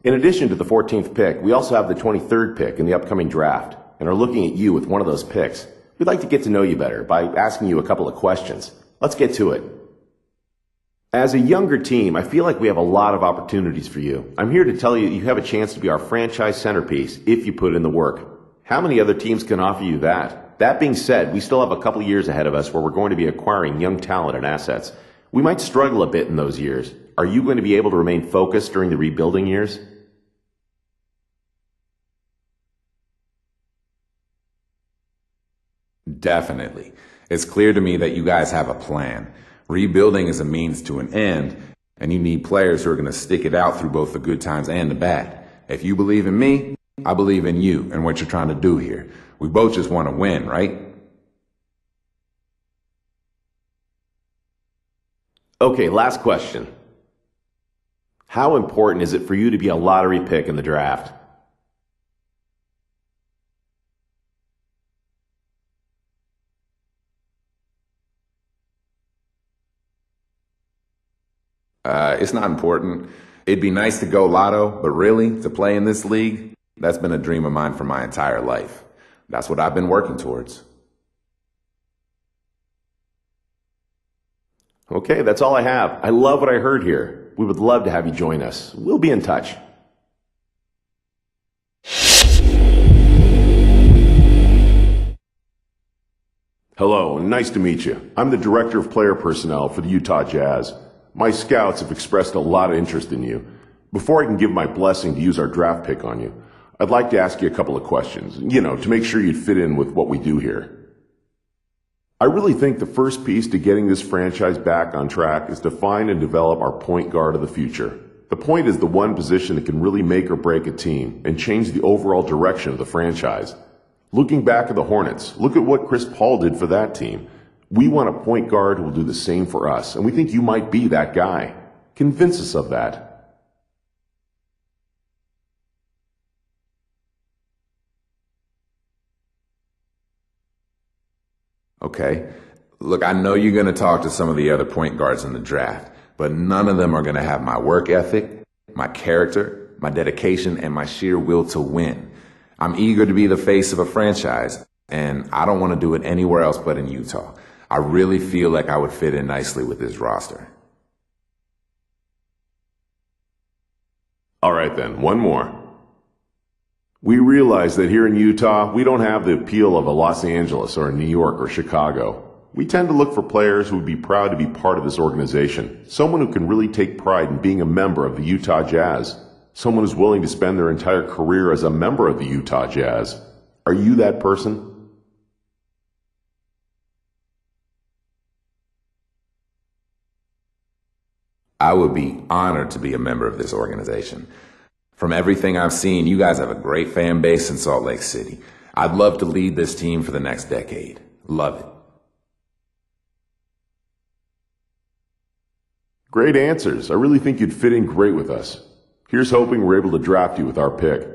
In addition to the 14th pick, we also have the 23rd pick in the upcoming draft and are looking at you with one of those picks. We'd like to get to know you better by asking you a couple of questions. Let's get to it. As a younger team, I feel like we have a lot of opportunities for you. I'm here to tell you you have a chance to be our franchise centerpiece if you put in the work. How many other teams can offer you that? That being said, we still have a couple years ahead of us where we're going to be acquiring young talent and assets. We might struggle a bit in those years. Are you going to be able to remain focused during the rebuilding years? Definitely. It's clear to me that you guys have a plan. Rebuilding is a means to an end, and you need players who are going to stick it out through both the good times and the bad. If you believe in me, I believe in you and what you're trying to do here. We both just want to win, right? Okay, last question. How important is it for you to be a lottery pick in the draft? It's not important. It'd be nice to go lotto, but really, to play in this league, that's been a dream of mine for my entire life. That's what I've been working towards. Okay, that's all I have. I love what I heard here. We would love to have you join us. We'll be in touch. Hello, nice to meet you. I'm the Director of Player Personnel for the Utah Jazz. My scouts have expressed a lot of interest in you. Before I can give my blessing to use our draft pick on you, I'd like to ask you a couple of questions, to make sure you'd fit in with what we do here. I really think the first piece to getting this franchise back on track is to find and develop our point guard of the future. The point is the one position that can really make or break a team and change the overall direction of the franchise. Looking back at the Hornets, look at what Chris Paul did for that team. We want a point guard who will do the same for us, and we think you might be that guy. Convince us of that. Okay. Look, I know you're going to talk to some of the other point guards in the draft, but none of them are going to have my work ethic, my character, my dedication, and my sheer will to win. I'm eager to be the face of a franchise, and I don't want to do it anywhere else but in Utah. I really feel like I would fit in nicely with this roster. All right then, one more. We realize that here in Utah, we don't have the appeal of a Los Angeles or a New York or Chicago. We tend to look for players who would be proud to be part of this organization. Someone who can really take pride in being a member of the Utah Jazz. Someone who's willing to spend their entire career as a member of the Utah Jazz. Are you that person? I would be honored to be a member of this organization. From everything I've seen, you guys have a great fan base in Salt Lake City. I'd love to lead this team for the next decade. Love it. Great answers. I really think you'd fit in great with us. Here's hoping we're able to draft you with our pick.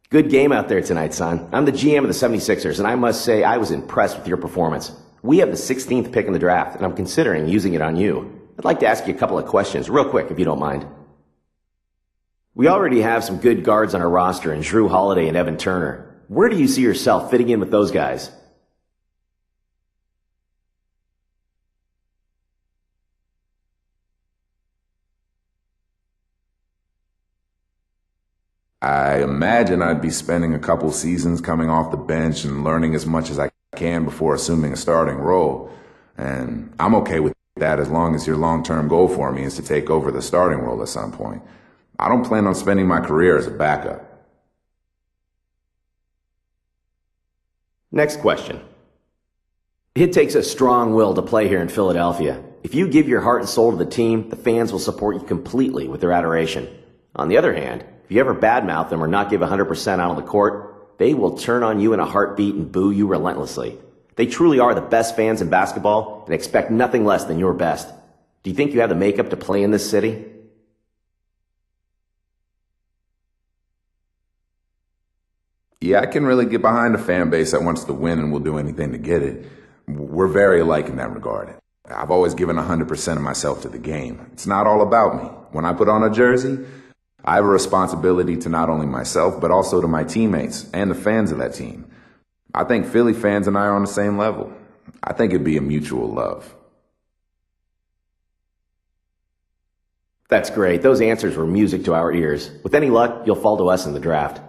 Good game out there tonight, son. I'm the GM of the 76ers, and I must say I was impressed with your performance. We have the 16th pick in the draft, and I'm considering using it on you. I'd like to ask you a couple of questions, real quick, if you don't mind. We already have some good guards on our roster in Jrue Holiday and Evan Turner. Where do you see yourself fitting in with those guys? I imagine I'd be spending a couple seasons coming off the bench and learning as much as I can before assuming a starting role. And I'm okay with that as long as your long-term goal for me is to take over the starting role at some point. I don't plan on spending my career as a backup. Next question. It takes a strong will to play here in Philadelphia. If you give your heart and soul to the team, the fans will support you completely with their adoration. On the other hand, if you ever badmouth them or not give 100% out on the court, they will turn on you in a heartbeat and boo you relentlessly. They truly are the best fans in basketball and expect nothing less than your best. Do you think you have the makeup to play in this city? Yeah, I can really get behind a fan base that wants to win and will do anything to get it. We're very alike in that regard. I've always given 100% of myself to the game. It's not all about me. When I put on a jersey, I have a responsibility to not only myself, but also to my teammates and the fans of that team. I think Philly fans and I are on the same level. I think it'd be a mutual love. That's great. Those answers were music to our ears. With any luck, you'll fall to us in the draft.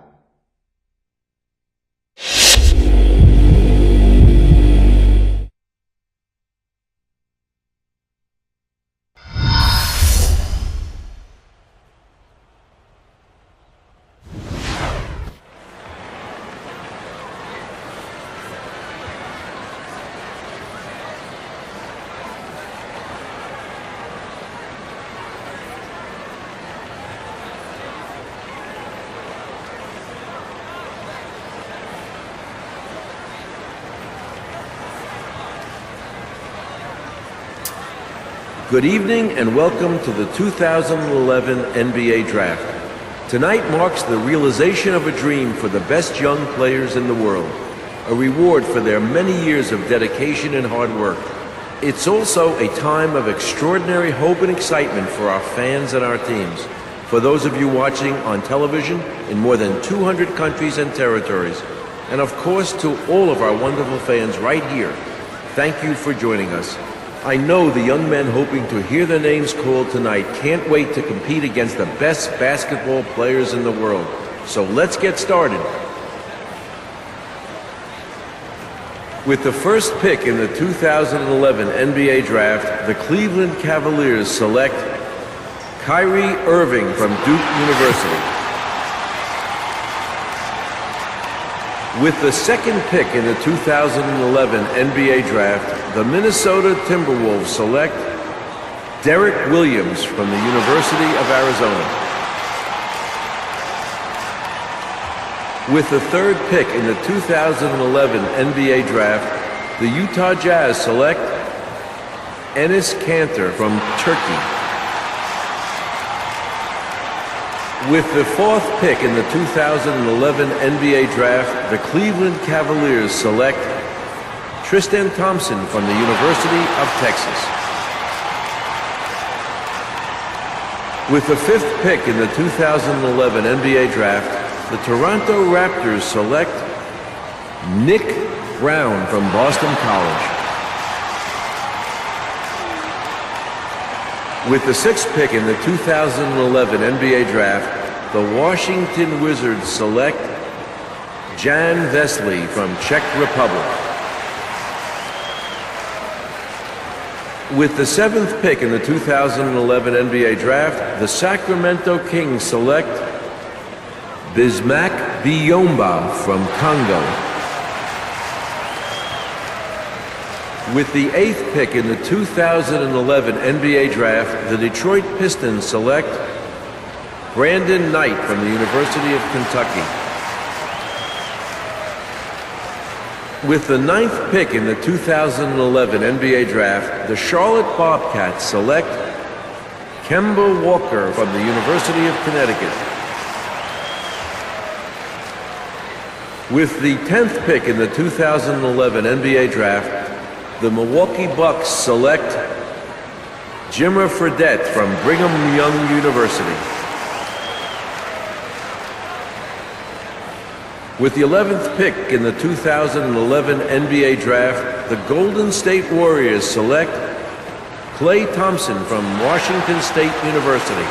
Good evening and welcome to the 2011 NBA Draft. Tonight marks the realization of a dream for the best young players in the world, a reward for their many years of dedication and hard work. It's also a time of extraordinary hope and excitement for our fans and our teams. For those of you watching on television in more than 200 countries and territories, and of course to all of our wonderful fans right here, thank you for joining us. I know the young men hoping to hear their names called tonight can't wait to compete against the best basketball players in the world. So let's get started. With the first pick in the 2011 NBA Draft, the Cleveland Cavaliers select Kyrie Irving from Duke University. With the second pick in the 2011 NBA Draft, the Minnesota Timberwolves select Derek Williams from the University of Arizona. With the third pick in the 2011 NBA Draft, the Utah Jazz select Enes Kanter from Turkey. With the fourth pick in the 2011 NBA Draft, the Cleveland Cavaliers select Tristan Thompson from the University of Texas. With the fifth pick in the 2011 NBA Draft, the Toronto Raptors select Nick Brown from Boston College. With the sixth pick in the 2011 NBA Draft, the Washington Wizards select Jan Veselý from Czech Republic. With the seventh pick in the 2011 NBA Draft, the Sacramento Kings select Bismack Biyombo from Congo. With the eighth pick in the 2011 NBA Draft, the Detroit Pistons select Brandon Knight from the University of Kentucky. With the ninth pick in the 2011 NBA Draft, the Charlotte Bobcats select Kemba Walker from the University of Connecticut. With the 10th pick in the 2011 NBA Draft, the Milwaukee Bucks select Jimmer Fredette from Brigham Young University. With the 11th pick in the 2011 NBA Draft, the Golden State Warriors select Klay Thompson from Washington State University.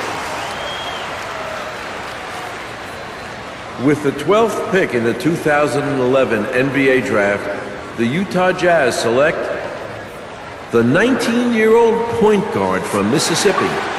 With the 12th pick in the 2011 NBA Draft, the Utah Jazz select the 19-year-old point guard from Mississippi,